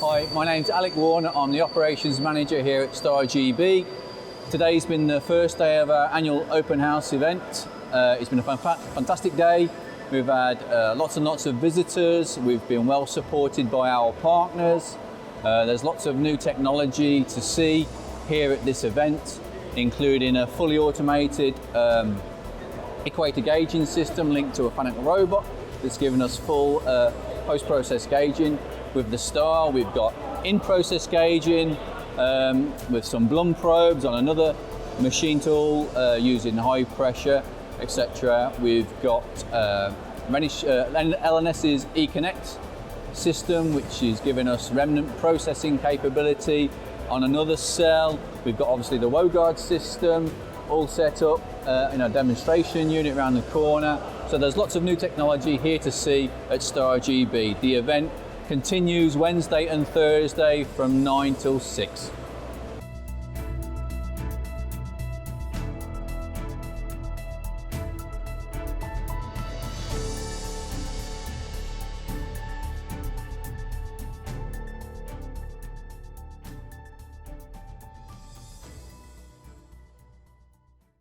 Hi, my name's Alec Warner. I'm the Operations Manager here at Star GB. Today's been the first day of our annual open house event. It's been a fantastic day. We've had lots and lots of visitors. We've been well supported by our partners. There's lots of new technology to see here at this event, including a fully automated equator gauging system linked to a FANUC robot that's given us full post-process gauging. With the Star, we've got in-process gauging with some Blum probes on another machine tool using high pressure, etc. We've got LNS's eConnect system, which is giving us remnant processing capability on another cell. We've got obviously the Wogaard system all set up in a demonstration unit around the corner. So there's lots of new technology here to see at Star GB. The event continues Wednesday and Thursday from 9 till 6.